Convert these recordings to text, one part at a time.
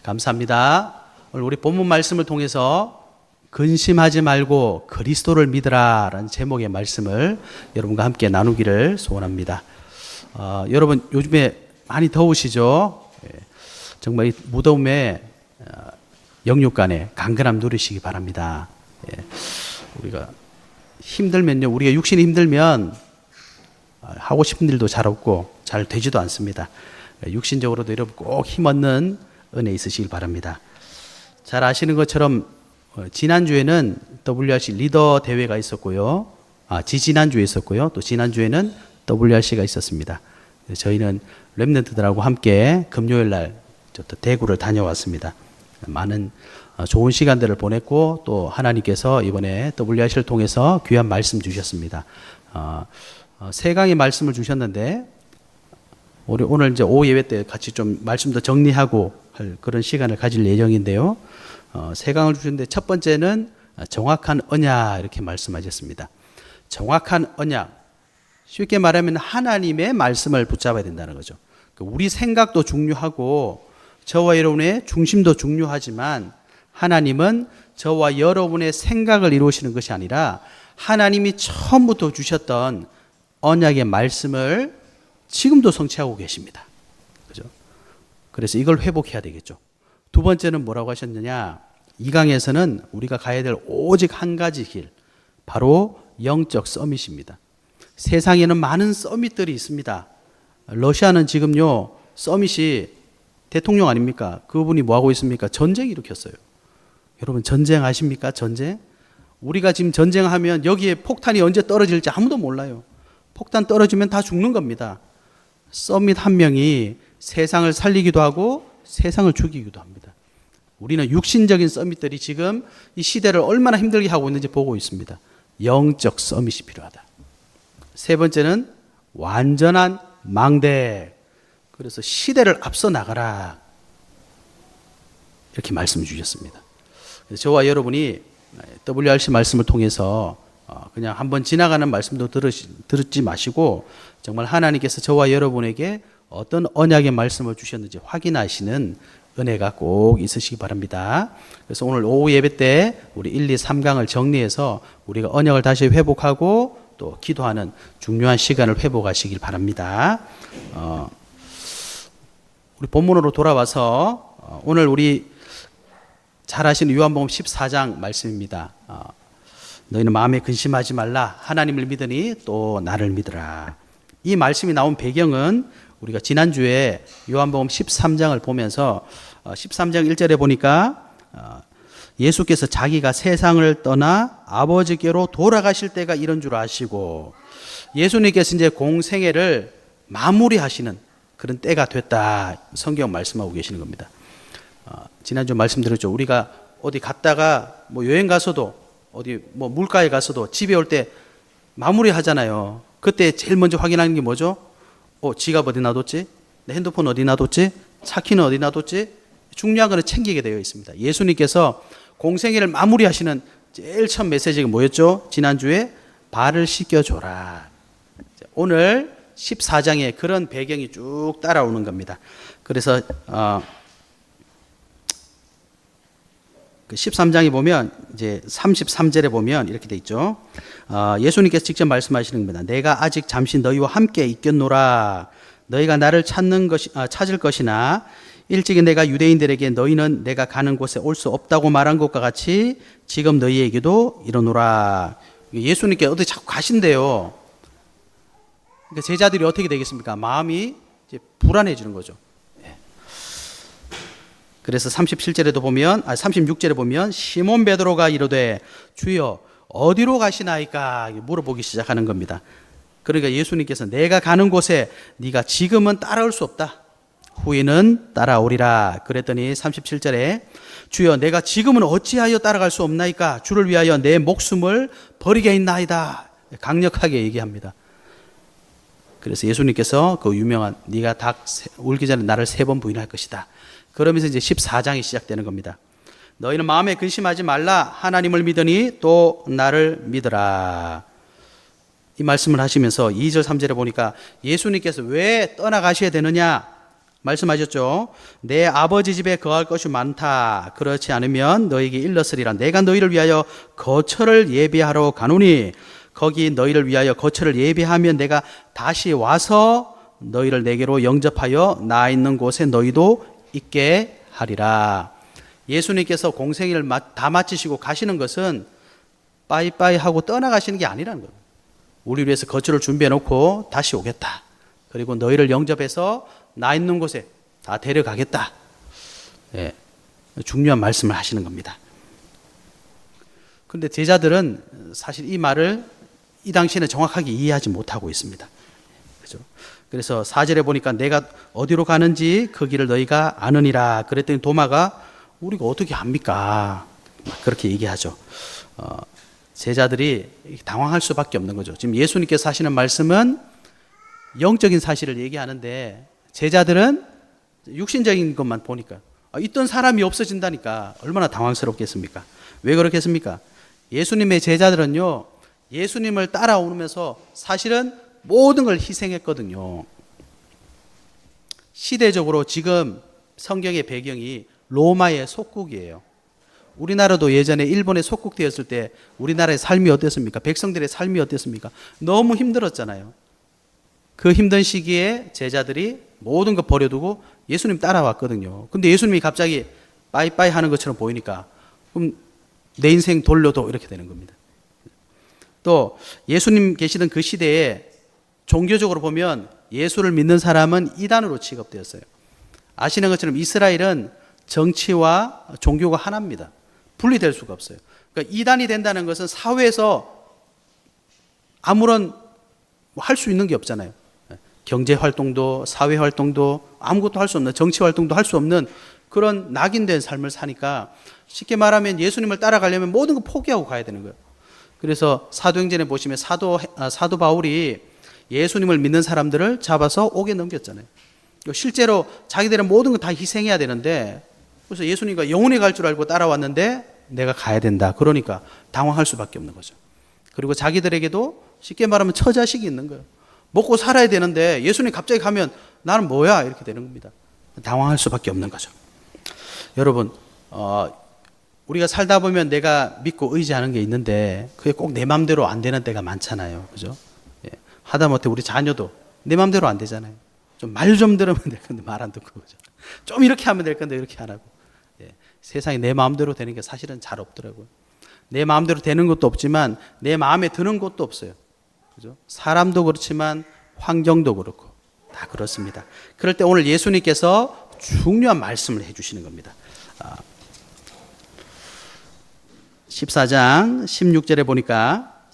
감사합니다. 오늘 우리 본문 말씀을 통해서 근심하지 말고 그리스도를 믿으라 라는 제목의 말씀을 여러분과 함께 나누기를 소원합니다. 여러분 요즘에 많이 더우시죠? 정말 이 무더움에 영육간에 강건함 누리시기 바랍니다. 우리가 힘들면요, 우리가 육신이 힘들면 하고 싶은 일도 잘 없고 잘 되지도 않습니다. 육신적으로도 여러분 꼭 힘없는 은혜 있으시길 바랍니다. 잘 아시는 것처럼 지난주에는 WRC 리더 대회가 있었고요. 지지난주에 있었고요. 또 지난주에는 WRC가 있었습니다. 저희는 렘넌트들하고 함께 금요일 날 대구를 다녀왔습니다. 많은 좋은 시간들을 보냈고 또 하나님께서 이번에 WRC를 통해서 귀한 말씀 주셨습니다. 세 강의 말씀을 주셨는데 우리 오늘 이제 오후 예배 때 같이 좀 말씀도 정리하고 할 그런 시간을 가질 예정인데요. 세 강을 주셨는데 첫 번째는 정확한 언약 이렇게 말씀하셨습니다. 정확한 언약. 쉽게 말하면 하나님의 말씀을 붙잡아야 된다는 거죠. 우리 생각도 중요하고 저와 여러분의 중심도 중요하지만 하나님은 저와 여러분의 생각을 이루시는 것이 아니라 하나님이 처음부터 주셨던 언약의 말씀을 지금도 성취하고 계십니다. 그죠? 그래서 이걸 회복해야 되겠죠. 두 번째는 뭐라고 하셨느냐? 이 강에서는 우리가 가야 될 오직 한 가지 길, 바로 영적 서밋입니다. 세상에는 많은 서밋들이 있습니다. 러시아는 지금요, 서밋이 대통령 아닙니까? 그분이 뭐 하고 있습니까? 전쟁 일으켰어요. 여러분 전쟁 아십니까? 전쟁? 우리가 지금 전쟁하면 여기에 폭탄이 언제 떨어질지 아무도 몰라요. 폭탄 떨어지면 다 죽는 겁니다. 서밋 한 명이 세상을 살리기도 하고 세상을 죽이기도 합니다. 우리는 육신적인 서밋들이 지금 이 시대를 얼마나 힘들게 하고 있는지 보고 있습니다. 영적 서밋이 필요하다. 세 번째는 완전한 망대. 그래서 시대를 앞서 나가라. 이렇게 말씀 주셨습니다. 그래서 저와 여러분이 WRC 말씀을 통해서 그냥 한번 지나가는 말씀도 듣지 마시고 정말 하나님께서 저와 여러분에게 어떤 언약의 말씀을 주셨는지 확인하시는 은혜가 꼭 있으시기 바랍니다. 그래서 오늘 오후 예배 때 우리 1, 2, 3강을 정리해서 우리가 언약을 다시 회복하고 또 기도하는 중요한 시간을 회복하시길 바랍니다. 우리 본문으로 돌아와서 오늘 우리 잘 아시는 요한복음 14장 말씀입니다. 너희는 마음에 근심하지 말라. 하나님을 믿으니 또 나를 믿으라. 이 말씀이 나온 배경은 우리가 지난주에 요한복음 13장을 보면서 13장 1절에 보니까 예수께서 자기가 세상을 떠나 아버지께로 돌아가실 때가 이런 줄 아시고 예수님께서 이제 공생애를 마무리하시는 그런 때가 됐다. 성경 말씀하고 계시는 겁니다. 지난주 말씀드렸죠. 우리가 어디 갔다가 뭐 여행 가서도 어디 뭐 물가에 가서도 집에 올 때 마무리 하잖아요. 그때 제일 먼저 확인하는 게 뭐죠? 지갑 어디 놔뒀지? 내 핸드폰 어디 놔뒀지? 차 키는 어디 놔뒀지? 중요한 거는 챙기게 되어 있습니다. 예수님께서 공생애를 마무리하시는 제일 첫 메시지가 뭐였죠? 지난주에 발을 씻겨줘라. 오늘 14장에 그런 배경이 쭉 따라오는 겁니다. 그래서 그 13장에 보면 이제 33절에 보면 이렇게 돼 있죠. 예수님께서 직접 말씀하시는 겁니다. 내가 아직 잠시 너희와 함께 있겠노라. 너희가 나를 찾을 것이나 일찍이 내가 유대인들에게 너희는 내가 가는 곳에 올 수 없다고 말한 것과 같이 지금 너희에게도 이러노라. 예수님께 어디 자꾸 가신대요. 그러니까 제자들이 어떻게 되겠습니까? 마음이 이제 불안해지는 거죠. 그래서 37절에도 보면 36절에 보면 시몬 베드로가 이르되 주여 어디로 가시나이까 물어보기 시작하는 겁니다. 그러니까 예수님께서 내가 가는 곳에 네가 지금은 따라올 수 없다. 후에는 따라오리라. 그랬더니 37절에 주여 내가 지금은 어찌하여 따라갈 수 없나이까? 주를 위하여 내 목숨을 버리겠나이다. 강력하게 얘기합니다. 그래서 예수님께서 그 유명한 네가 닭 울기 전에 나를 3번 부인할 것이다. 그러면서 이제 14장이 시작되는 겁니다. 너희는 마음에 근심하지 말라. 하나님을 믿으니 또 나를 믿으라. 이 말씀을 하시면서 2절 3절에 보니까 예수님께서 왜 떠나가셔야 되느냐? 말씀하셨죠. 내 아버지 집에 거할 것이 많다. 그렇지 않으면 너에게 일렀으리라. 내가 너희를 위하여 거처를 예비하러 가노니 거기 너희를 위하여 거처를 예비하면 내가 다시 와서 너희를 내게로 영접하여 나 있는 곳에 너희도 있게 하리라. 예수님께서 공생일을 다 마치시고 가시는 것은 빠이빠이 하고 떠나가시는 게 아니라는 거예요. 우리 위해서 거처를 준비해 놓고 다시 오겠다. 그리고 너희를 영접해서 나 있는 곳에 다 데려가겠다. 예, 중요한 말씀을 하시는 겁니다. 그런데 제자들은 사실 이 말을 이 당시에는 정확하게 이해하지 못하고 있습니다. 그죠? 그래서 4절에 보니까 내가 어디로 가는지 그 길을 너희가 아느니라. 그랬더니 도마가 우리가 어떻게 압니까? 그렇게 얘기하죠. 제자들이 당황할 수밖에 없는 거죠. 지금 예수님께서 하시는 말씀은 영적인 사실을 얘기하는데 제자들은 육신적인 것만 보니까 있던 사람이 없어진다니까 얼마나 당황스럽겠습니까? 왜 그렇겠습니까? 예수님의 제자들은요, 예수님을 따라오면서 사실은 모든 걸 희생했거든요. 시대적으로 지금 성경의 배경이 로마의 속국이에요. 우리나라도 예전에 일본에 속국되었을 때 우리나라의 삶이 어땠습니까? 백성들의 삶이 어땠습니까? 너무 힘들었잖아요. 그 힘든 시기에 제자들이 모든 거 버려두고 예수님 따라왔거든요. 근데 예수님이 갑자기 빠이빠이 하는 것처럼 보이니까 그럼 내 인생 돌려도 이렇게 되는 겁니다. 또 예수님 계시던 그 시대에 종교적으로 보면 예수를 믿는 사람은 이단으로 취급되었어요. 아시는 것처럼 이스라엘은 정치와 종교가 하나입니다. 분리될 수가 없어요. 그러니까 이단이 된다는 것은 사회에서 아무런 할 수 있는 게 없잖아요. 경제 활동도 사회 활동도 아무것도 할 수 없는, 정치 활동도 할 수 없는 그런 낙인된 삶을 사니까 쉽게 말하면 예수님을 따라가려면 모든 거 포기하고 가야 되는 거예요. 그래서 사도행전에 보시면 사도 바울이 예수님을 믿는 사람들을 잡아서 옥에 넘겼잖아요. 실제로 자기들은 모든 거 다 희생해야 되는데, 그래서 예수님과 영원히 갈 줄 알고 따라왔는데 내가 가야 된다. 그러니까 당황할 수밖에 없는 거죠. 그리고 자기들에게도 쉽게 말하면 처자식이 있는 거예요. 먹고 살아야 되는데 예수님 갑자기 가면 나는 뭐야? 이렇게 되는 겁니다. 당황할 수밖에 없는 거죠. 여러분, 우리가 살다 보면 내가 믿고 의지하는 게 있는데 그게 꼭 내 마음대로 안 되는 때가 많잖아요. 그죠? 예. 하다못해 우리 자녀도 내 마음대로 안 되잖아요. 좀 말 좀 들으면 될 건데 말 안 듣고, 그죠? 좀 이렇게 하면 될 건데 이렇게 안 하고. 예. 세상에 내 마음대로 되는 게 사실은 잘 없더라고요. 내 마음대로 되는 것도 없지만 내 마음에 드는 것도 없어요. 그죠? 사람도 그렇지만 환경도 그렇고 다 그렇습니다. 그럴 때 오늘 예수님께서 중요한 말씀을 해주시는 겁니다. 14장 16절에 보니까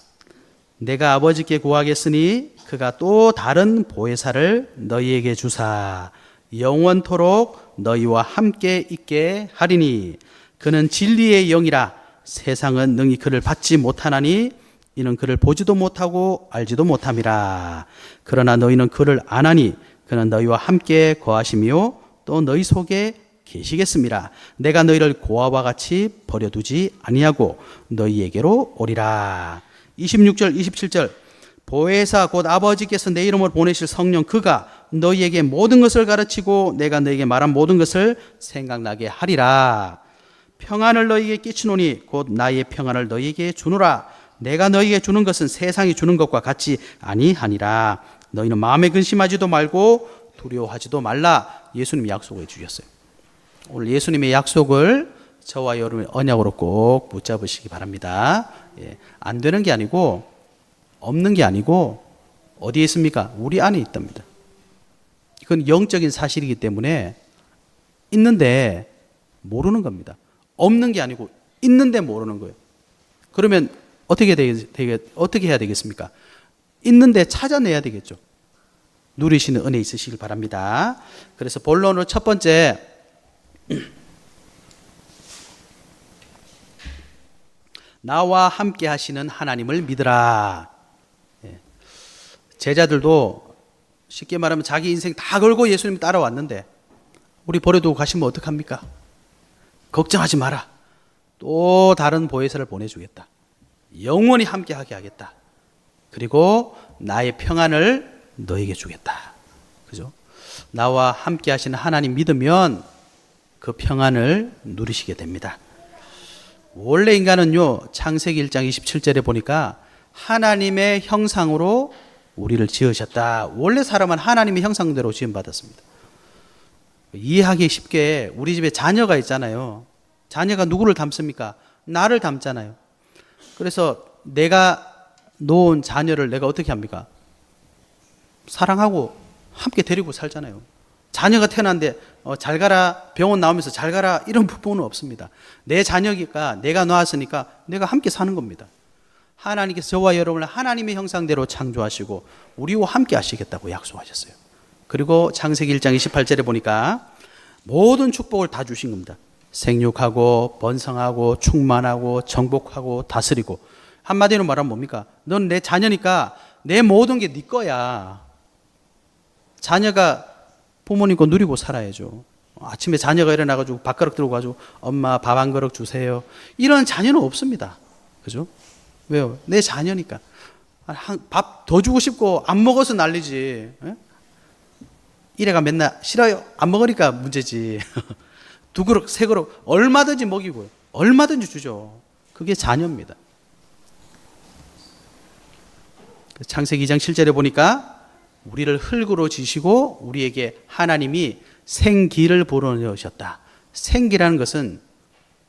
내가 아버지께 구하겠으니 그가 또 다른 보혜사를 너희에게 주사 영원토록 너희와 함께 있게 하리니 그는 진리의 영이라 세상은 능히 그를 받지 못하나니 이는 그를 보지도 못하고 알지도 못함이라. 그러나 너희는 그를 아나니 그는 너희와 함께 거하시며 또 너희 속에 계시겠습니다. 내가 너희를 고아와 같이 버려두지 아니하고 너희에게로 오리라. 26절 27절 보혜사 곧 아버지께서 내 이름으로 보내실 성령 그가 너희에게 모든 것을 가르치고 내가 너희에게 말한 모든 것을 생각나게 하리라. 평안을 너희에게 끼치노니 곧 나의 평안을 너희에게 주노라. 내가 너희에게 주는 것은 세상이 주는 것과 같이 아니하니라. 너희는 마음에 근심하지도 말고 두려워하지도 말라. 예수님이 약속을 주셨어요. 오늘 예수님의 약속을 저와 여러분의 언약으로 꼭 붙잡으시기 바랍니다. 예, 안 되는 게 아니고 없는 게 아니고 어디에 있습니까? 우리 안에 있답니다. 이건 영적인 사실이기 때문에 있는데 모르는 겁니다. 없는 게 아니고 있는데 모르는 거예요. 그러면 어떻게 해야 되겠습니까? 있는데 찾아내야 되겠죠. 누리시는 은혜 있으시길 바랍니다. 그래서 본론으로 첫 번째, 나와 함께 하시는 하나님을 믿으라. 제자들도 쉽게 말하면 자기 인생 다 걸고 예수님 따라왔는데 우리 버려두고 가시면 어떡합니까? 걱정하지 마라. 또 다른 보혜사를 보내주겠다. 영원히 함께하게 하겠다. 그리고 나의 평안을 너에게 주겠다. 그죠? 나와 함께 하시는 하나님 믿으면 그 평안을 누리시게 됩니다. 원래 인간은요, 창세기 1장 27절에 보니까 하나님의 형상으로 우리를 지으셨다. 원래 사람은 하나님의 형상대로 지음받았습니다. 이해하기 쉽게 우리 집에 자녀가 있잖아요. 자녀가 누구를 닮습니까? 나를 닮잖아요. 그래서 내가 놓은 자녀를 내가 어떻게 합니까? 사랑하고 함께 데리고 살잖아요. 자녀가 태어났는데 잘 가라, 병원 나오면서 잘 가라, 이런 부분은 없습니다. 내 자녀니까 내가 놓았으니까 내가 함께 사는 겁니다. 하나님께서 저와 여러분을 하나님의 형상대로 창조하시고 우리와 함께 하시겠다고 약속하셨어요. 그리고 창세기 1장 28절에 보니까 모든 축복을 다 주신 겁니다. 생육하고 번성하고 충만하고 정복하고 다스리고, 한마디로 말하면 뭡니까? 넌 내 자녀니까 내 모든 게 네 거야. 자녀가 부모님 거 누리고 살아야죠. 아침에 자녀가 일어나가지고 밥그릇 들고 가지고 엄마 밥 한 그릇 주세요, 이런 자녀는 없습니다. 그죠? 왜요? 내 자녀니까. 밥 더 주고 싶고 안 먹어서 난리지. 이래가 맨날 싫어요, 안 먹으니까 문제지. 두 그릇, 세 그릇 얼마든지 먹이고요. 얼마든지 주죠. 그게 자녀입니다. 창세기 2장 7절에 보니까 우리를 흙으로 지시고 우리에게 하나님이 생기를 불어넣으셨다. 생기라는 것은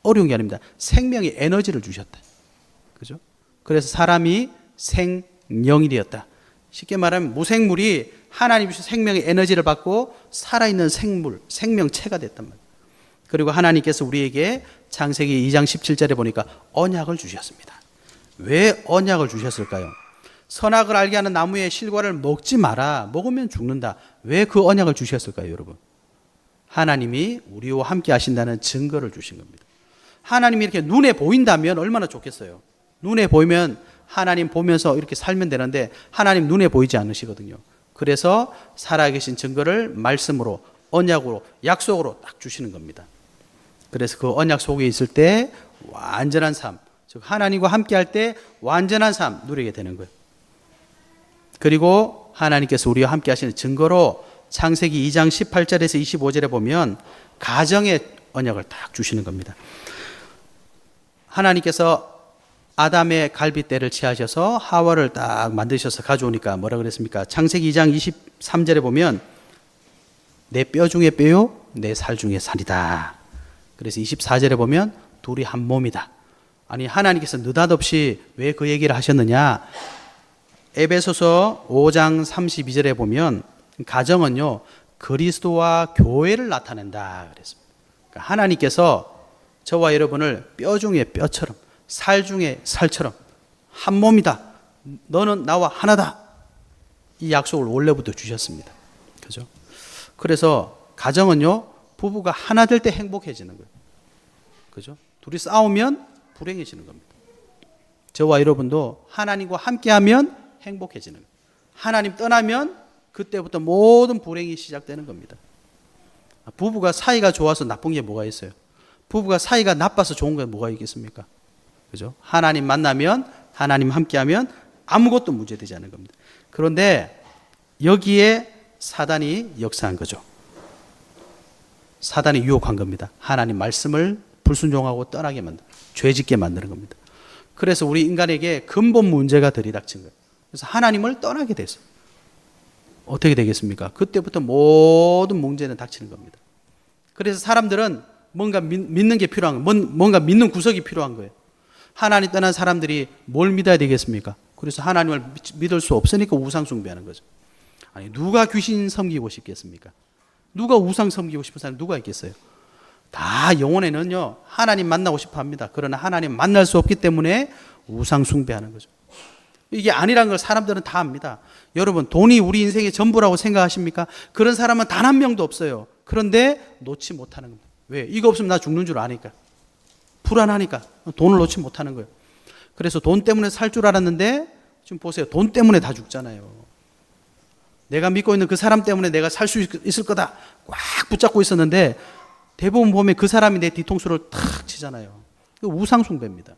어려운 게 아닙니다. 생명의 에너지를 주셨다. 그죠? 그래서 사람이 생명이 되었다. 쉽게 말하면 무생물이 하나님 주신 생명의 에너지를 받고 살아있는 생물, 생명체가 됐단 말이에요. 그리고 하나님께서 우리에게 창세기 2장 17절에 보니까 언약을 주셨습니다. 왜 언약을 주셨을까요? 선악을 알게 하는 나무의 실과를 먹지 마라. 먹으면 죽는다. 왜 그 언약을 주셨을까요, 여러분? 하나님이 우리와 함께 하신다는 증거를 주신 겁니다. 하나님이 이렇게 눈에 보인다면 얼마나 좋겠어요. 눈에 보이면 하나님 보면서 이렇게 살면 되는데 하나님 눈에 보이지 않으시거든요. 그래서 살아계신 증거를 말씀으로, 언약으로, 약속으로 딱 주시는 겁니다. 그래서 그 언약 속에 있을 때 완전한 삶, 즉 하나님과 함께 할 때 완전한 삶 누리게 되는 거예요. 그리고 하나님께서 우리와 함께 하시는 증거로 창세기 2장 18절에서 25절에 보면 가정의 언약을 딱 주시는 겁니다. 하나님께서 아담의 갈빗대를 취하셔서 하와를 딱 만드셔서 가져오니까 뭐라 그랬습니까? 창세기 2장 23절에 보면 내 뼈 중에 뼈요, 내 살 중에 살이다. 그래서 24절에 보면 둘이 한 몸이다. 아니, 하나님께서 느닷없이 왜 그 얘기를 하셨느냐? 에베소서 5장 32절에 보면 가정은요, 그리스도와 교회를 나타낸다 그랬습니다. 그러니까 하나님께서 저와 여러분을 뼈 중에 뼈처럼, 살 중에 살처럼 한 몸이다. 너는 나와 하나다. 이 약속을 원래부터 주셨습니다. 그죠? 그래서 가정은요, 부부가 하나 될 때 행복해지는 거예요. 그죠? 둘이 싸우면 불행해지는 겁니다. 저와 여러분도 하나님과 함께하면 행복해지는 거예요. 하나님 떠나면 그때부터 모든 불행이 시작되는 겁니다. 부부가 사이가 좋아서 나쁜 게 뭐가 있어요? 부부가 사이가 나빠서 좋은 게 뭐가 있겠습니까? 그죠? 하나님 만나면, 하나님 함께하면 아무것도 문제되지 않은 겁니다. 그런데 여기에 사단이 역사한 거죠. 사단이 유혹한 겁니다. 하나님 말씀을 불순종하고 떠나게 만드는, 죄짓게 만드는 겁니다. 그래서 우리 인간에게 근본 문제가 들이닥친 거예요. 그래서 하나님을 떠나게 됐어요. 어떻게 되겠습니까? 그때부터 모든 문제는 닥치는 겁니다. 그래서 사람들은 뭔가 믿는 게 필요한 거예요. 뭔가 믿는 구석이 필요한 거예요. 하나님 떠난 사람들이 뭘 믿어야 되겠습니까? 그래서 하나님을 믿을 수 없으니까 우상 숭배하는 거죠. 아니, 누가 귀신 섬기고 싶겠습니까? 누가 우상 섬기고 싶은 사람이 누가 있겠어요? 다 영혼에는요, 하나님 만나고 싶어 합니다. 그러나 하나님 만날 수 없기 때문에 우상 숭배하는 거죠. 이게 아니라는 걸 사람들은 다 압니다. 여러분, 돈이 우리 인생의 전부라고 생각하십니까? 그런 사람은 단 한 명도 없어요. 그런데 놓지 못하는 겁니다. 왜? 이거 없으면 나 죽는 줄 아니까. 불안하니까 돈을 놓지 못하는 거예요. 그래서 돈 때문에 살 줄 알았는데 지금 보세요. 돈 때문에 다 죽잖아요. 내가 믿고 있는 그 사람 때문에 내가 살 수 있을 거다 꽉 붙잡고 있었는데 대부분 보면 그 사람이 내 뒤통수를 탁 치잖아요. 우상 숭배입니다.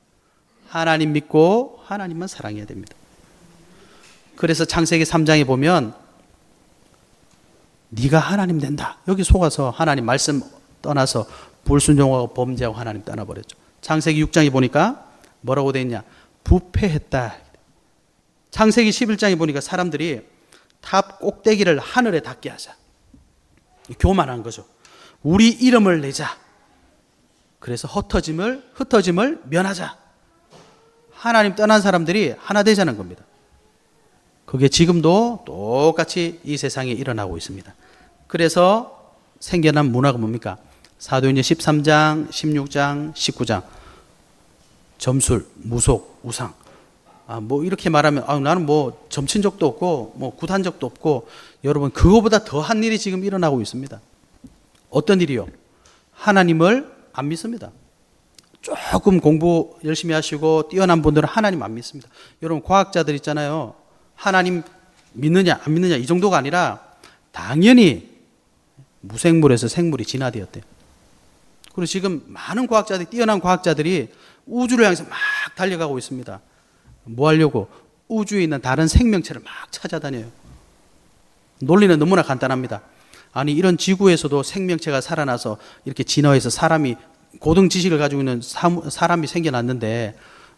하나님 믿고 하나님만 사랑해야 됩니다. 그래서 창세기 3장에 보면 네가 하나님 된다. 여기 속아서 하나님 말씀 떠나서 불순종하고 범죄하고 하나님 떠나버렸죠. 창세기 6장에 보니까 뭐라고 되어 있냐? 부패했다. 창세기 11장에 보니까 사람들이 탑 꼭대기를 하늘에 닿게 하자. 교만한 거죠. 우리 이름을 내자. 그래서 흩어짐을 면하자. 하나님 떠난 사람들이 하나 되자는 겁니다. 그게 지금도 똑같이 이 세상에 일어나고 있습니다. 그래서 생겨난 문화가 뭡니까? 사도행전 13장, 16장, 19장. 점술, 무속, 우상. 뭐 이렇게 말하면 나는 뭐 점친 적도 없고 뭐 굿한 적도 없고, 여러분 그거보다 더한 일이 지금 일어나고 있습니다. 어떤 일이요? 하나님을 안 믿습니다. 조금 공부 열심히 하시고 뛰어난 분들은 하나님 안 믿습니다. 여러분 과학자들 있잖아요. 하나님 믿느냐 안 믿느냐 이 정도가 아니라 당연히 무생물에서 생물이 진화되었대요. 그리고 지금 많은 과학자들이, 뛰어난 과학자들이 우주를 향해서 막 달려가고 있습니다. 뭐 하려고? 우주에 있는 다른 생명체를 막 찾아다녀요. 논리는 너무나 간단합니다. 아니 이런 지구에서도 생명체가 살아나서 이렇게 진화해서 사람이 고등 지식을 가지고 있는 사람이 생겨났는데,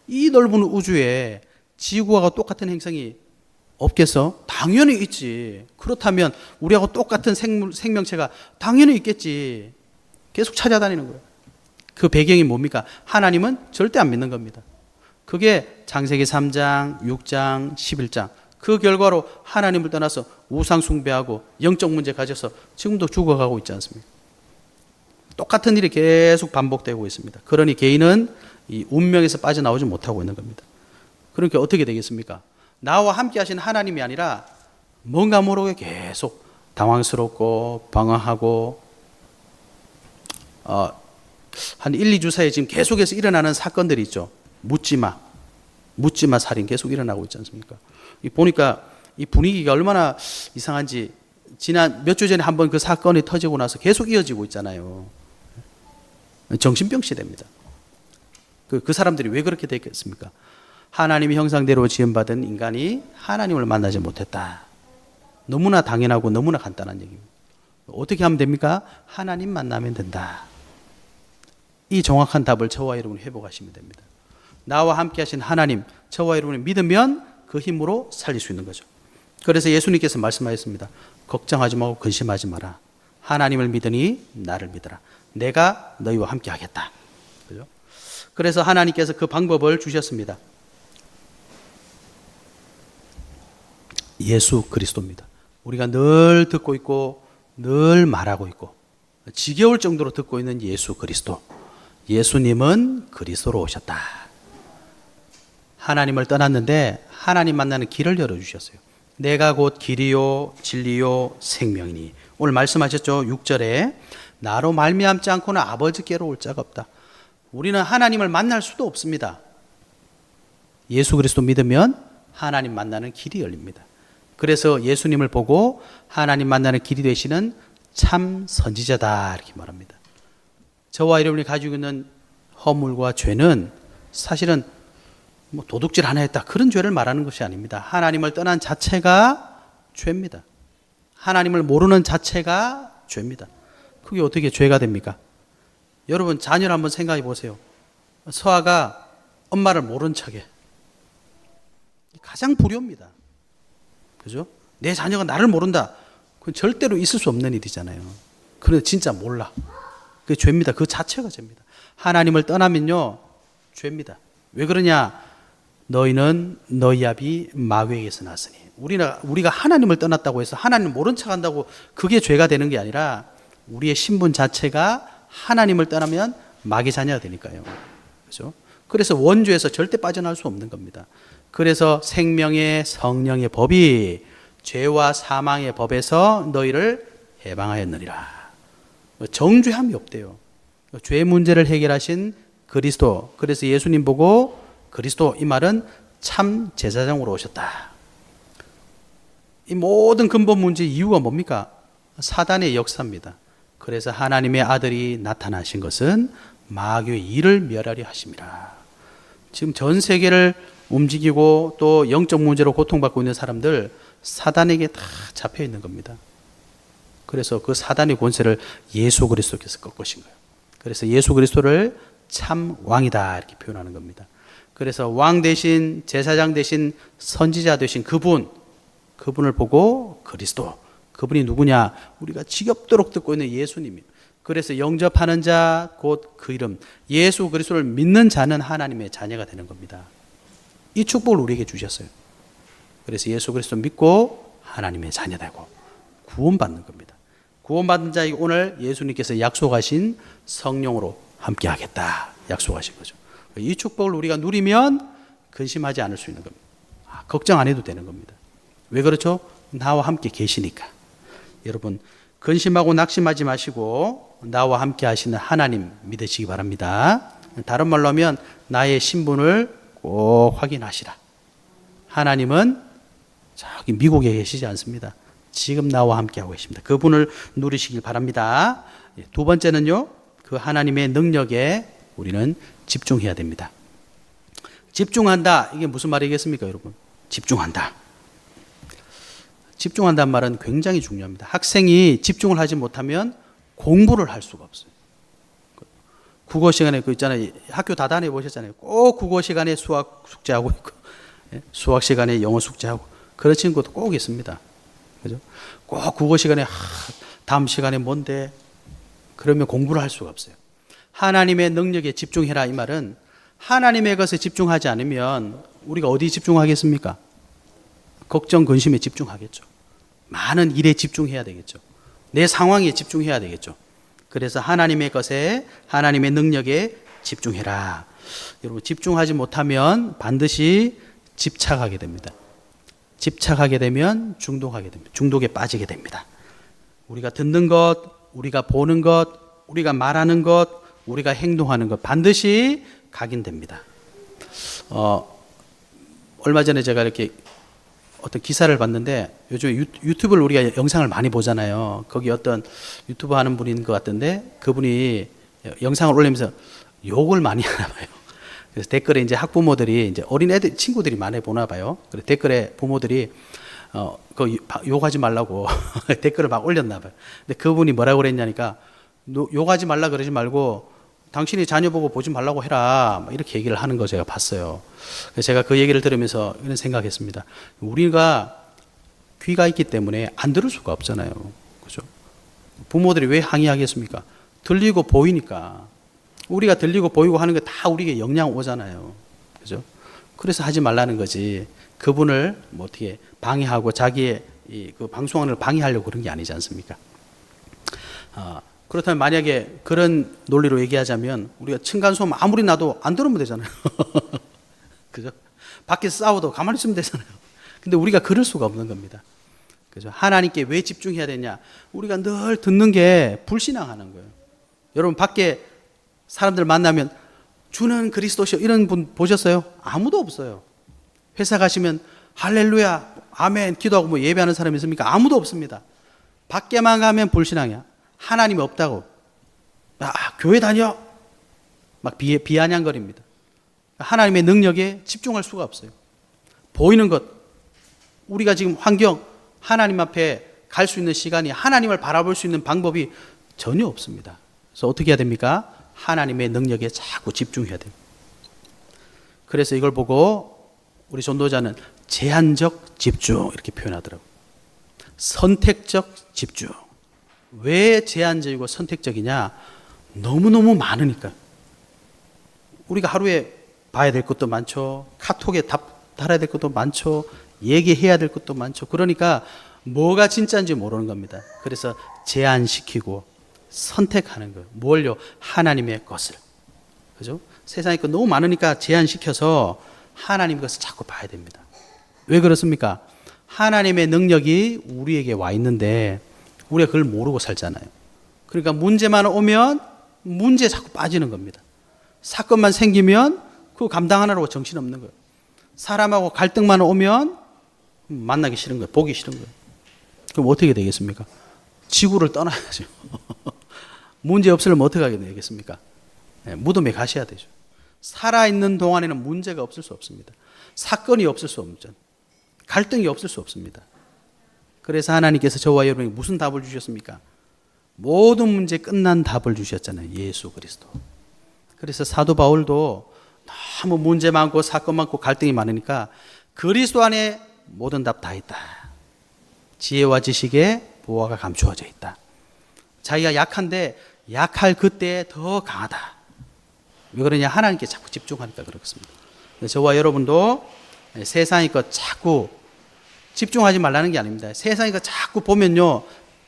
이 넓은 우주에 지구와 똑같은 행성이 없겠어? 당연히 있지. 그렇다면 우리하고 똑같은 생명체가 당연히 있겠지. 계속 찾아다니는 거예요. 그 배경이 뭡니까? 하나님은 절대 안 믿는 겁니다. 그게 창세기 3장, 6장, 11장. 그 결과로 하나님을 떠나서 우상 숭배하고 영적 문제 가져서 지금도 죽어가고 있지 않습니까? 똑같은 일이 계속 반복되고 있습니다. 그러니 개인은 이 운명에서 빠져나오지 못하고 있는 겁니다. 그러니까 어떻게 되겠습니까? 나와 함께 하신 하나님이 아니라 뭔가 모르게 계속 당황스럽고 방황하고, 한 1, 2주 사이에 지금 계속해서 일어나는 사건들이 있죠. 묻지마 살인 계속 일어나고 있지 않습니까? 보니까 이 분위기가 얼마나 이상한지, 지난 몇 주 전에 한번 그 사건이 터지고 나서 계속 이어지고 있잖아요. 정신병 시대입니다. 그 사람들이 왜 그렇게 됐겠습니까? 하나님의 형상대로 지음받은 인간이 하나님을 만나지 못했다. 너무나 당연하고 너무나 간단한 얘기입니다. 어떻게 하면 됩니까? 하나님 만나면 된다. 이 정확한 답을 저와 여러분이 회복하시면 됩니다. 나와 함께 하신 하나님, 저와 여러분이 믿으면 그 힘으로 살릴 수 있는 거죠. 그래서 예수님께서 말씀하셨습니다. 걱정하지 말고 근심하지 마라. 하나님을 믿으니 나를 믿어라. 내가 너희와 함께 하겠다. 그죠? 그래서 하나님께서 그 방법을 주셨습니다. 예수 그리스도입니다. 우리가 늘 듣고 있고 늘 말하고 있고 지겨울 정도로 듣고 있는 예수 그리스도. 예수님은 그리스도로 오셨다. 하나님을 떠났는데 하나님 만나는 길을 열어주셨어요. 내가 곧 길이요 진리요 생명이니. 오늘 말씀하셨죠. 6절에 나로 말미암지 않고는 아버지께로 올 자가 없다. 우리는 하나님을 만날 수도 없습니다. 예수 그리스도 믿으면 하나님 만나는 길이 열립니다. 그래서 예수님을 보고 하나님 만나는 길이 되시는 참 선지자다 이렇게 말합니다. 저와 여러분이 가지고 있는 허물과 죄는 사실은 뭐 도둑질 하나 했다 그런 죄를 말하는 것이 아닙니다. 하나님을 떠난 자체가 죄입니다. 하나님을 모르는 자체가 죄입니다. 그게 어떻게 죄가 됩니까? 여러분 자녀를 한번 생각해 보세요. 서아가 엄마를 모른 척해. 가장 불효입니다. 그죠? 내 자녀가 나를 모른다. 그건 절대로 있을 수 없는 일이잖아요. 그런데 진짜 몰라. 그게 죄입니다. 그 자체가 죄입니다. 하나님을 떠나면요 죄입니다. 왜 그러냐? 너희는 너희 아비 마귀에게서 났으니. 우리가 하나님을 떠났다고 해서 하나님을 모른 척한다고 그게 죄가 되는 게 아니라 우리의 신분 자체가 하나님을 떠나면 마귀 자녀가 되니까요. 그렇죠? 그래서 원죄에서 절대 빠져나올 수 없는 겁니다. 그래서 생명의 성령의 법이 죄와 사망의 법에서 너희를 해방하였느니라. 정죄함이 없대요. 죄 문제를 해결하신 그리스도. 그래서 예수님 보고 그리스도 이 말은 참 제사장으로 오셨다. 이 모든 근본 문제의 이유가 뭡니까? 사단의 역사입니다. 그래서 하나님의 아들이 나타나신 것은 마귀의 일을 멸하려 하심이라. 지금 전 세계를 움직이고 또 영적 문제로 고통받고 있는 사람들 사단에게 다 잡혀 있는 겁니다. 그래서 그 사단의 권세를 예수 그리스도께서 꺾으신 거예요. 그래서 예수 그리스도를 참 왕이다 이렇게 표현하는 겁니다. 그래서 왕 대신 제사장 대신 선지자 되신 그분을 보고 그리스도, 그분이 누구냐? 우리가 지겹도록 듣고 있는 예수님이에요. 그래서 영접하는 자 곧 그 이름 예수 그리스도를 믿는 자는 하나님의 자녀가 되는 겁니다. 이 축복을 우리에게 주셨어요. 그래서 예수 그리스도 믿고 하나님의 자녀 되고 구원받는 겁니다. 구원받은 자에게 오늘 예수님께서 약속하신 성령으로 함께 하겠다 약속하신 거죠. 이 축복을 우리가 누리면 근심하지 않을 수 있는 겁니다. 걱정 안 해도 되는 겁니다. 왜 그렇죠? 나와 함께 계시니까. 여러분 근심하고 낙심하지 마시고 나와 함께 하시는 하나님 믿으시기 바랍니다. 다른 말로 하면 나의 신분을 꼭 확인하시라. 하나님은 저기 미국에 계시지 않습니다. 지금 나와 함께 하고 계십니다. 그분을 누리시길 바랍니다. 두 번째는요, 그 하나님의 능력에 우리는 집중해야 됩니다. 집중한다. 이게 무슨 말이겠습니까, 여러분? 집중한다. 집중한다는 말은 굉장히 중요합니다. 학생이 집중을 하지 못하면 공부를 할 수가 없어요. 국어 시간에 그 있잖아요. 학교 다 다녀 보셨잖아요. 꼭 국어 시간에 수학 숙제하고 있고, 수학 시간에 영어 숙제하고 그런 친구도 꼭 있습니다. 그죠? 꼭 국어 시간에 다음 시간에 뭔데? 그러면 공부를 할 수가 없어요. 하나님의 능력에 집중해라 이 말은 하나님의 것에 집중하지 않으면 우리가 어디 집중하겠습니까? 걱정, 근심에 집중하겠죠. 많은 일에 집중해야 되겠죠. 내 상황에 집중해야 되겠죠. 그래서 하나님의 것에, 하나님의 능력에 집중해라. 여러분, 집중하지 못하면 반드시 집착하게 됩니다. 집착하게 되면 중독하게 됩니다. 중독에 빠지게 됩니다. 우리가 듣는 것, 우리가 보는 것, 우리가 말하는 것, 우리가 행동하는 것 반드시 각인됩니다. 얼마 전에 제가 이렇게 어떤 기사를 봤는데 요즘에 유튜브를 우리가 영상을 많이 보잖아요. 거기 어떤 유튜브 하는 분인 것 같던데 그분이 영상을 올리면서 욕을 많이 하나 봐요. 그래서 댓글에 이제 학부모들이 이제 어린 애들 친구들이 많이 보나 봐요. 그래서 댓글에 부모들이 그 욕하지 말라고 댓글을 막 올렸나 봐요. 근데 그분이 뭐라고 그랬냐니까 욕하지 말라 그러지 말고 당신이 자녀 보고 보지 말라고 해라 이렇게 얘기를 하는 거 제가 봤어요. 그래서 제가 그 얘기를 들으면서 이런 생각했습니다. 우리가 귀가 있기 때문에 안 들을 수가 없잖아요. 그죠? 부모들이 왜 항의하겠습니까? 들리고 보이니까. 우리가 들리고 보이고 하는 게 다 우리에게 영향 오잖아요. 그죠? 그래서 하지 말라는 거지. 그분을 뭐 어떻게 방해하고 자기의 그 방송을 방해하려고 그런 게 아니지 않습니까? 그렇다면 만약에 그런 논리로 얘기하자면 우리가 층간소음 아무리 나도 안 들으면 되잖아요. 그죠? 밖에서 싸워도 가만히 있으면 되잖아요. 근데 우리가 그럴 수가 없는 겁니다. 그죠? 하나님께 왜 집중해야 되냐? 우리가 늘 듣는 게 불신앙하는 거예요. 여러분 밖에 사람들 만나면 주는 그리스도시요 이런 분 보셨어요? 아무도 없어요. 회사 가시면 할렐루야, 아멘 기도하고 뭐 예배하는 사람이 있습니까? 아무도 없습니다. 밖에만 가면 불신앙이야. 하나님이 없다고. 교회 다녀. 막 비아냥거립니다. 하나님의 능력에 집중할 수가 없어요. 보이는 것, 우리가 지금 환경, 하나님 앞에 갈 수 있는 시간이 하나님을 바라볼 수 있는 방법이 전혀 없습니다. 그래서 어떻게 해야 됩니까? 하나님의 능력에 자꾸 집중해야 돼요. 그래서 이걸 보고 우리 전도자는 제한적 집중 이렇게 표현하더라고요. 선택적 집중. 왜 제한적이고 선택적이냐? 너무너무 많으니까. 우리가 하루에 봐야 될 것도 많죠. 카톡에 답 달아야 될 것도 많죠. 얘기해야 될 것도 많죠. 그러니까 뭐가 진짜인지 모르는 겁니다. 그래서 제한시키고 선택하는 거예요. 뭘요? 하나님의 것을. 그죠? 세상에 거 너무 많으니까 제한시켜서 하나님 것을 자꾸 봐야 됩니다. 왜 그렇습니까? 하나님의 능력이 우리에게 와 있는데 우리가 그걸 모르고 살잖아요. 그러니까 문제만 오면 문제에 자꾸 빠지는 겁니다. 사건만 생기면 그거 감당하느라고 정신없는 거예요. 사람하고 갈등만 오면 만나기 싫은 거예요. 보기 싫은 거예요. 그럼 어떻게 되겠습니까? 지구를 떠나야죠. 문제 없으면 어떻게 하게 되겠습니까? 네, 무덤에 가셔야 되죠. 살아있는 동안에는 문제가 없을 수 없습니다. 사건이 없을 수 없죠. 갈등이 없을 수 없습니다. 그래서 하나님께서 저와 여러분에게 무슨 답을 주셨습니까? 모든 문제 끝난 답을 주셨잖아요. 예수 그리스도. 그래서 사도 바울도 너무 문제 많고 사건 많고 갈등이 많으니까 그리스도 안에 모든 답 다 있다. 지혜와 지식에 보화가 감추어져 있다. 자기가 약한데 약할 그때에 더 강하다. 왜 그러냐? 하나님께 자꾸 집중하니까 그렇습니다. 저와 여러분도 세상의 것 자꾸 집중하지 말라는 게 아닙니다. 세상의 것 자꾸 보면요,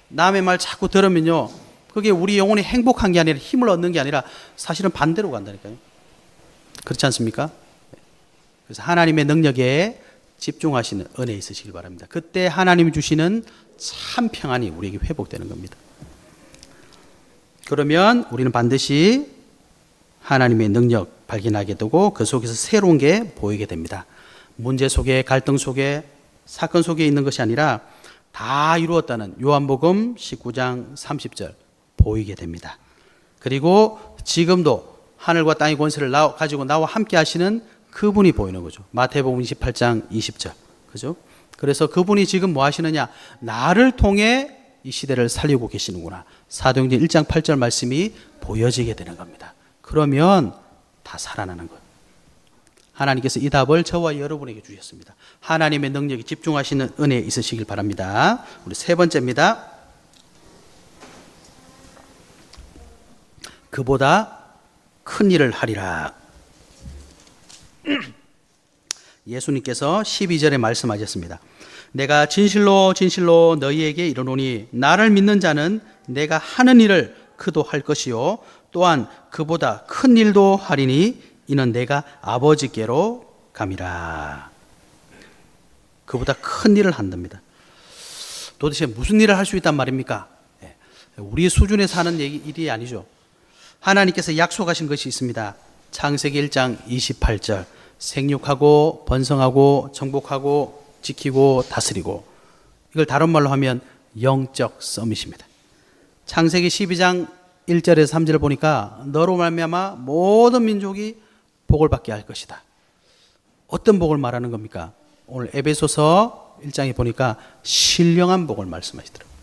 남의 말 자꾸 들으면요, 그게 우리 영혼이 행복한 게 아니라 힘을 얻는 게 아니라 사실은 반대로 간다니까요. 그렇지 않습니까? 그래서 하나님의 능력에 집중하시는 은혜 있으시길 바랍니다. 그때 하나님이 주시는 참 평안이 우리에게 회복되는 겁니다. 그러면 우리는 반드시 하나님의 능력 발견하게 되고 그 속에서 새로운 게 보이게 됩니다. 문제 속에, 갈등 속에, 사건 속에 있는 것이 아니라 다 이루었다는 요한복음 19장 30절 보이게 됩니다. 그리고 지금도 하늘과 땅의 권세를 가지고 나와 함께 하시는 그분이 보이는 거죠. 마태복음 28장 20절. 그죠? 그래서 그분이 지금 뭐 하시느냐? 나를 통해 이 시대를 살리고 계시는구나. 사도행전 1장 8절 말씀이 보여지게 되는 겁니다. 그러면 다 살아나는 거예요. 하나님께서 이 답을 저와 여러분에게 주셨습니다. 하나님의 능력에 집중하시는 은혜 있으시길 바랍니다. 우리 세 번째입니다. 그보다 큰 일을 하리라. 예수님께서 12절에 말씀하셨습니다. 내가 진실로 진실로 너희에게 이르노니 나를 믿는 자는 내가 하는 일을 그도 할 것이요 또한 그보다 큰 일도 하리니 이는 내가 아버지께로 감이라. 그보다 큰 일을 한답니다. 도대체 무슨 일을 할 수 있단 말입니까? 우리 수준에 사는 일이 아니죠. 하나님께서 약속하신 것이 있습니다. 창세기 1장 28절 생육하고 번성하고 정복하고 지키고 다스리고, 이걸 다른 말로 하면 영적 서밋입니다. 창세기 12장 1절에서 3절을 보니까 너로 말미암아 모든 민족이 복을 받게 할 것이다. 어떤 복을 말하는 겁니까? 오늘 에베소서 1장에 보니까 신령한 복을 말씀하시더라고요.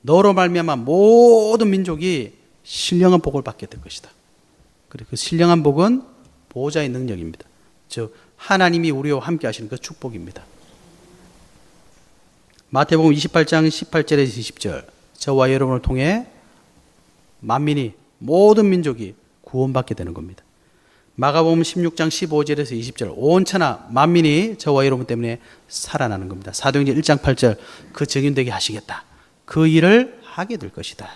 너로 말미암아 모든 민족이 신령한 복을 받게 될 것이다. 그리고 그 신령한 복은 보호자의 능력입니다. 즉 하나님이 우리와 함께 하시는 그 축복입니다. 마태복음 28장 18절에서 20절 저와 여러분을 통해 만민이 모든 민족이 구원받게 되는 겁니다. 마가복음 16장 15절에서 20절 온 천하 만민이 저와 여러분 때문에 살아나는 겁니다. 사도행전 1장 8절 그 증인되게 하시겠다. 그 일을 하게 될 것이다.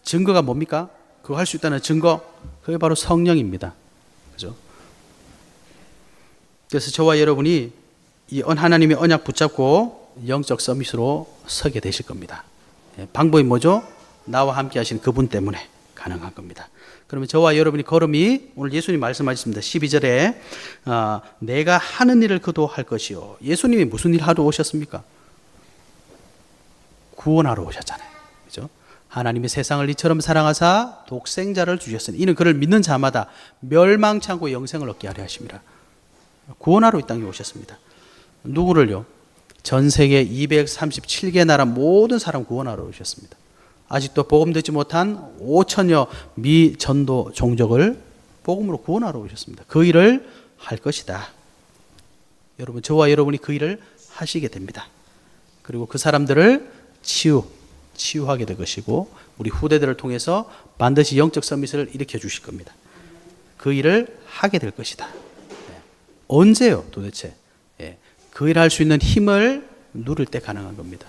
증거가 뭡니까? 그거 할 수 있다는 증거, 그게 바로 성령입니다. 그죠? 그래서 저와 여러분이 이 하나님의 언약 붙잡고 영적 서밋으로 서게 되실 겁니다. 방법이 뭐죠? 나와 함께 하시는 그분 때문에 가능한 겁니다. 그러면 저와 여러분이 걸음이 오늘 예수님 말씀하셨습니다. 12절에 내가 하는 일을 그도 할 것이요. 예수님이 무슨 일 하러 오셨습니까? 구원하러 오셨잖아요. 그죠? 하나님이 세상을 이처럼 사랑하사 독생자를 주셨으니 이는 그를 믿는 자마다 멸망치 않고 영생을 얻게 하려 하심이라. 구원하러 이 땅에 오셨습니다. 누구를요? 전 세계 237개 나라 모든 사람 구원하러 오셨습니다. 아직도 복음 듣지 못한 5천여 미전도 종족을 복음으로 구원하러 오셨습니다. 그 일을 할 것이다. 여러분, 저와 여러분이 그 일을 하시게 됩니다. 그리고 그 사람들을 치유하게 될 것이고 우리 후대들을 통해서 반드시 영적 서밋을 일으켜 주실 겁니다. 그 일을 하게 될 것이다. 언제요 도대체? 그 일을 할 수 있는 힘을 누릴 때 가능한 겁니다.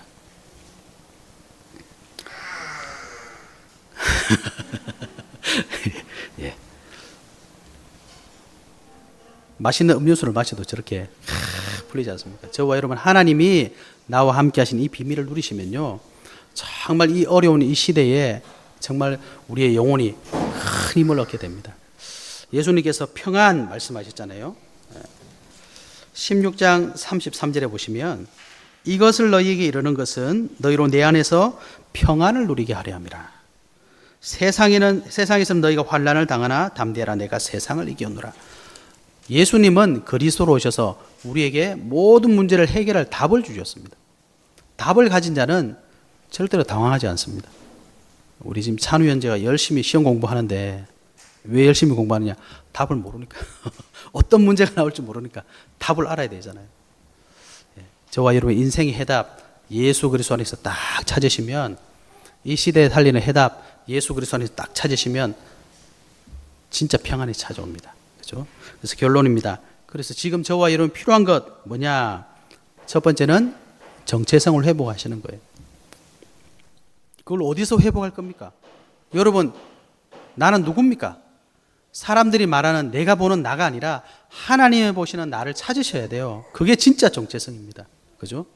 예. 맛있는 음료수를 마셔도 저렇게 풀리지 않습니까? 저와 여러분 하나님이 나와 함께 하신 이 비밀을 누리시면요 정말 이 어려운 이 시대에 정말 우리의 영혼이 큰 힘을 얻게 됩니다. 예수님께서 평안 말씀하셨잖아요. 16장 33절에 보시면 이것을 너희에게 이르는 것은 너희로 내 안에서 평안을 누리게 하려 함이라. 세상에서는 너희가 환난을 당하나 담대하라 내가 세상을 이겼노라. 예수님은 그리스도로 오셔서 우리에게 모든 문제를 해결할 답을 주셨습니다. 답을 가진 자는 절대로 당황하지 않습니다. 우리 지금 찬우 형제가 열심히 시험 공부하는데 왜 열심히 공부하느냐? 답을 모르니까. 어떤 문제가 나올지 모르니까 답을 알아야 되잖아요. 저와 여러분의 인생의 해답 예수 그리스도 안에서 딱 찾으시면, 이 시대에 살리는 해답 예수 그리스도 안에서 딱 찾으시면 진짜 평안이 찾아옵니다. 그렇죠? 그래서 결론입니다. 그래서 지금 저와 여러분 필요한 것 뭐냐? 첫 번째는 정체성을 회복하시는 거예요. 그걸 어디서 회복할 겁니까? 여러분, 나는 누굽니까? 사람들이 말하는 내가 보는 나가 아니라 하나님이 보시는 나를 찾으셔야 돼요. 그게 진짜 정체성입니다. 그죠?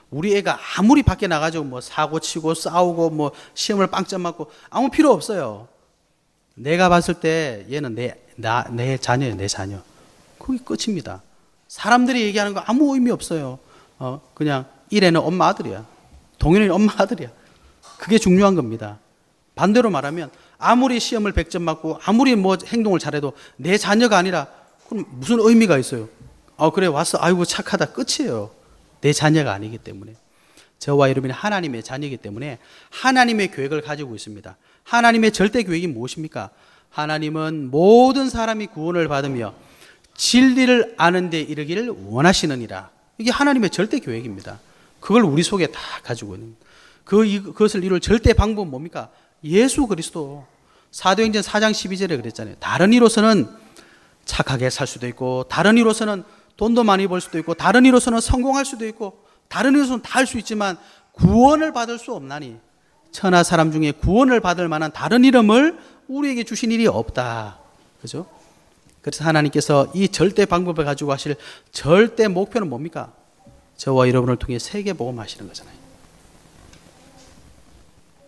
우리 애가 아무리 밖에 나가지고 뭐 사고 치고 싸우고 뭐 시험을 빵점 맞고 아무 필요 없어요. 내가 봤을 때 얘는 내 자녀예요, 내 자녀. 그게 끝입니다. 사람들이 얘기하는 거 아무 의미 없어요. 그냥 일에는 엄마 아들이야. 동현이는 엄마 아들이야. 그게 중요한 겁니다. 반대로 말하면 아무리 시험을 100점 맞고 아무리 뭐 행동을 잘해도 내 자녀가 아니라 그럼 무슨 의미가 있어요? 그래 왔어. 아이고 착하다. 끝이에요. 내 자녀가 아니기 때문에. 저와 여러분이 하나님의 자녀이기 때문에 하나님의 계획을 가지고 있습니다. 하나님의 절대 계획이 무엇입니까? 하나님은 모든 사람이 구원을 받으며 진리를 아는 데 이르기를 원하시느니라. 이게 하나님의 절대 계획입니다. 그걸 우리 속에 다 가지고 있는 거예요. 그것을 이룰 절대 방법은 뭡니까? 예수 그리스도. 사도행전 4장 12절에 그랬잖아요. 다른 이로서는 착하게 살 수도 있고, 다른 이로서는 돈도 많이 벌 수도 있고, 다른 이로서는 성공할 수도 있고, 다른 이로서는 다 할 수 있지만 구원을 받을 수 없나니, 천하 사람 중에 구원을 받을 만한 다른 이름을 우리에게 주신 일이 없다. 그죠? 그래서 하나님께서 이 절대 방법을 가지고 하실 절대 목표는 뭡니까? 저와 여러분을 통해 세계복음 하시는 거잖아요.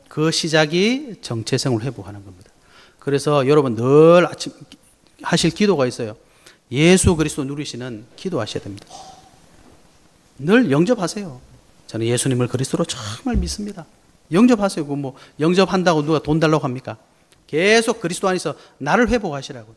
그 시작이 정체성을 회복하는 겁니다. 그래서 여러분 늘 아침 하실 기도가 있어요. 예수 그리스도 누리시는 기도하셔야 됩니다. 늘 영접하세요. 저는 예수님을 그리스도로 정말 믿습니다. 영접하세요. 그 뭐 영접한다고 누가 돈 달라고 합니까? 계속 그리스도 안에서 나를 회복하시라고.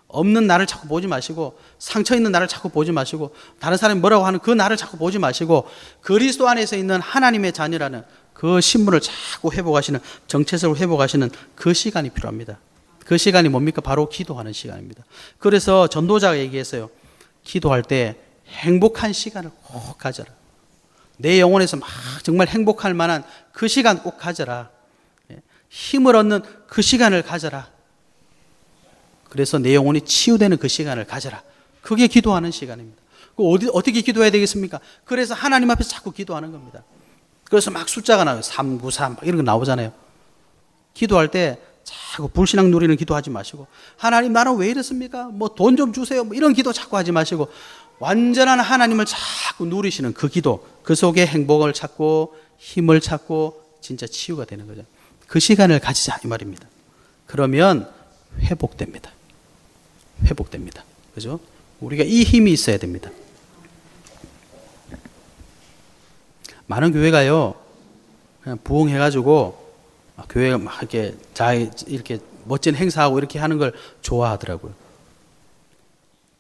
없는 나를 자꾸 보지 마시고, 상처 있는 나를 자꾸 보지 마시고, 다른 사람이 뭐라고 하는 그 나를 자꾸 보지 마시고, 그리스도 안에서 있는 하나님의 자녀라는 그 신분을 자꾸 회복하시는, 정체성을 회복하시는 그 시간이 필요합니다. 그 시간이 뭡니까? 바로 기도하는 시간입니다. 그래서 전도자가 얘기했어요. 기도할 때 행복한 시간을 꼭 가져라. 내 영혼에서 막 정말 행복할 만한 그 시간 꼭 가져라. 힘을 얻는 그 시간을 가져라. 그래서 내 영혼이 치유되는 그 시간을 가져라. 그게 기도하는 시간입니다. 어떻게 기도해야 되겠습니까? 그래서 하나님 앞에서 자꾸 기도하는 겁니다. 그래서 막 숫자가 나와요. 393 이런 거 나오잖아요. 기도할 때 자꾸 불신앙 누리는 기도하지 마시고, 하나님 나는 왜 이렇습니까? 뭐 돈 좀 주세요. 뭐 이런 기도 자꾸 하지 마시고, 완전한 하나님을 자꾸 누리시는 그 기도, 그 속에 행복을 찾고 힘을 찾고 진짜 치유가 되는 거죠. 그 시간을 가지자 이 말입니다. 그러면 회복됩니다. 회복됩니다. 그죠? 우리가 이 힘이 있어야 됩니다. 많은 교회가요, 그냥 부흥해가지고 교회가 막 이렇게 멋진 행사하고 이렇게 하는 걸 좋아하더라고요.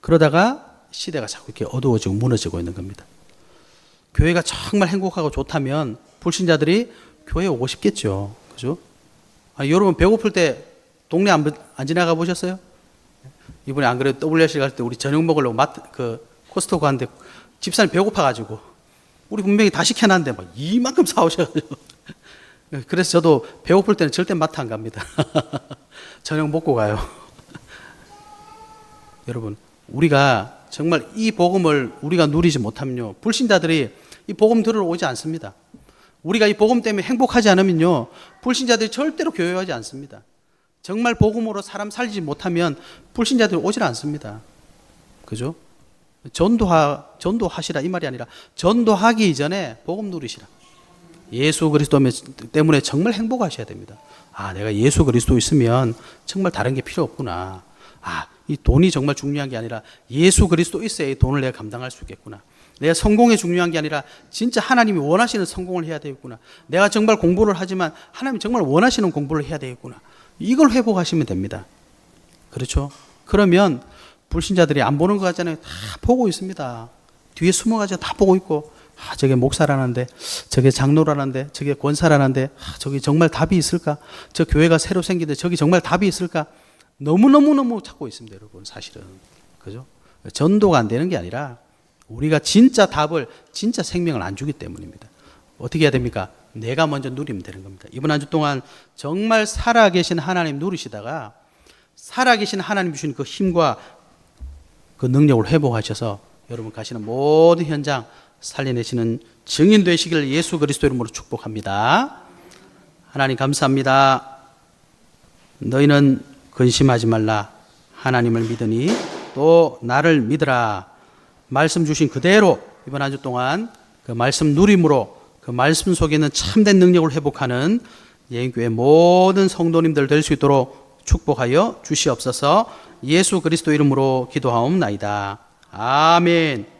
그러다가 시대가 자꾸 이렇게 어두워지고 무너지고 있는 겁니다. 교회가 정말 행복하고 좋다면 불신자들이 교회에 오고 싶겠죠. 그죠? 여러분 배고플 때 동네 안 지나가 보셨어요? 이번에 안 그래도 WRC 갈 때 우리 저녁 먹으려고 코스트코 갔는데 집사님 배고파가지고 우리 분명히 다 시켜놨는데 막 이만큼 사오셔가지고 그래서 저도 배고플 때는 절대 마트 안 갑니다. 저녁 먹고 가요. 여러분 우리가 정말 이 복음을 우리가 누리지 못하면요, 불신자들이 이 복음 들으러 오지 않습니다. 우리가 이 복음 때문에 행복하지 않으면요, 불신자들이 절대로 교회하지 않습니다. 정말 복음으로 사람 살리지 못하면 불신자들이 오질 않습니다. 그죠? 전도하시라 이 말이 아니라 전도하기 이전에 복음 누리시라. 예수 그리스도 때문에 정말 행복하셔야 됩니다. 내가 예수 그리스도 있으면 정말 다른 게 필요 없구나. 이 돈이 정말 중요한 게 아니라 예수 그리스도 있어야 이 돈을 내가 감당할 수 있겠구나. 내가 성공이 중요한 게 아니라 진짜 하나님이 원하시는 성공을 해야 되겠구나. 내가 정말 공부를 하지만 하나님이 정말 원하시는 공부를 해야 되겠구나. 이걸 회복하시면 됩니다. 그렇죠? 그러면 불신자들이 안 보는 것 같잖아요. 다 보고 있습니다. 뒤에 숨어가지고 다 보고 있고, 저게 목사라는데, 저게 장로라는데, 저게 권사라는데, 저기 정말 답이 있을까? 저 교회가 새로 생기는데 저기 정말 답이 있을까? 너무너무너무 찾고 있습니다, 여러분, 사실은. 그죠? 전도가 안 되는 게 아니라 우리가 진짜 답을, 진짜 생명을 안 주기 때문입니다. 어떻게 해야 됩니까? 내가 먼저 누리면 되는 겁니다. 이번 한 주 동안 정말 살아계신 하나님 누리시다가 살아계신 하나님 주신 그 힘과 그 능력을 회복하셔서 여러분 가시는 모든 현장 살려내시는 증인 되시기를 예수 그리스도 이름으로 축복합니다. 하나님 감사합니다. 너희는 근심하지 말라. 하나님을 믿으니 또 나를 믿으라. 말씀 주신 그대로 이번 한 주 동안 그 말씀 누림으로 그 말씀 속에 있는 참된 능력을 회복하는 예인교회 모든 성도님들 될 수 있도록 축복하여 주시옵소서. 예수 그리스도 이름으로 기도하옵나이다. 아멘.